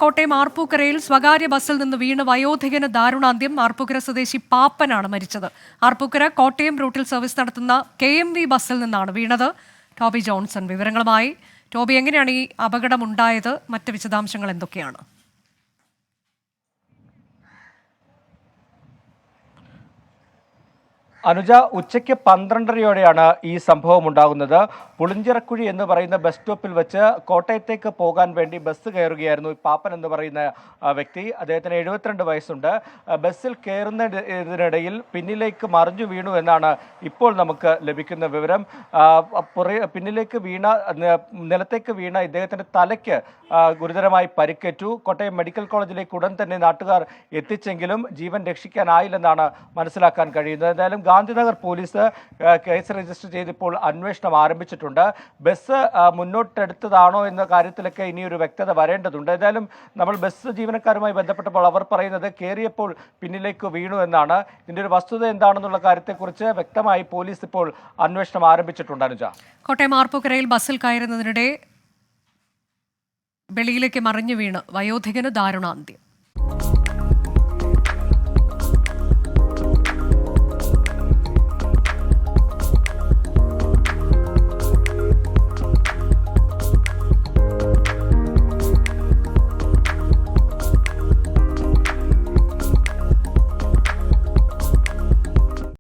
കോട്ടയം ആർപ്പൂക്കരയിൽ സ്വകാര്യ ബസ്സിൽ നിന്ന് വീണ് വയോധികന് ദാരുണാന്ത്യം. ആർപ്പൂക്കര സ്വദേശി പാപ്പനാണ് മരിച്ചത്. ആർപ്പൂക്കര കോട്ടയം റൂട്ടിൽ സർവീസ് നടത്തുന്ന KMV ബസ്സിൽ നിന്നാണ് വീണത്. ടോബി ജോൺസൺ വിവരങ്ങളുമായി. ടോബി, എങ്ങനെയാണ് ഈ അപകടം ഉണ്ടായത്? മറ്റ് വിശദാംശങ്ങൾ എന്തൊക്കെയാണ്? അനുജ, ഉച്ചയ്ക്ക് 12:30യോടെയാണ് ഈ സംഭവം ഉണ്ടാകുന്നത്. പുളിഞ്ചിറക്കുഴി എന്ന് പറയുന്ന ബസ് സ്റ്റോപ്പിൽ വെച്ച് കോട്ടയത്തേക്ക് പോകാൻ വേണ്ടി ബസ് കയറുകയായിരുന്നു ഈ പാപ്പൻ എന്ന് പറയുന്ന വ്യക്തി. അദ്ദേഹത്തിന് 72 വയസ്സുണ്ട്. ബസ്സിൽ കയറുന്നതിനിടയിൽ പിന്നിലേക്ക് മറിഞ്ഞു വീണു എന്നാണ് ഇപ്പോൾ നമുക്ക് ലഭിക്കുന്ന വിവരം. പിന്നിലേക്ക് നിലത്തേക്ക് വീണ ഇദ്ദേഹത്തിൻ്റെ തലയ്ക്ക് ഗുരുതരമായി പരിക്കേറ്റു. കോട്ടയം മെഡിക്കൽ കോളേജിലേക്ക് ഉടൻ തന്നെ നാട്ടുകാർ എത്തിച്ചെങ്കിലും ജീവൻ രക്ഷിക്കാനായില്ലെന്നാണ് മനസ്സിലാക്കാൻ കഴിയുന്നത്. എന്തായാലും ഗാന്ധിനഗർ പോലീസ് കേസ് രജിസ്റ്റർ ചെയ്തിപ്പോൾ അന്വേഷണം ആരംഭിച്ചിട്ടുണ്ട്. ബസ് മുന്നോട്ടെടുത്തതാണോ എന്ന കാര്യത്തിലൊക്കെ ഇനിയൊരു വ്യക്തത വരേണ്ടതുണ്ട്. ഏതായാലും നമ്മൾ ബസ് ജീവനക്കാരുമായി ബന്ധപ്പെട്ടപ്പോൾ അവർ പറയുന്നത് കയറിയപ്പോൾ പിന്നിലേക്ക് വീണു എന്നാണ്. ഇതിൻ്റെ ഒരു വസ്തുത എന്താണെന്നുള്ള കാര്യത്തെക്കുറിച്ച് വ്യക്തമായി പോലീസ് ഇപ്പോൾ അന്വേഷണം ആരംഭിച്ചിട്ടുണ്ട്. അനുജ, കോട്ടയം ആർപ്പൂക്കരയിൽ ബസ്സിൽ കയറുന്നതിനിടെ വെളിയിലേക്ക് മറിഞ്ഞു വീണ് വയോധികന് ദാരുണാന്ത്യം.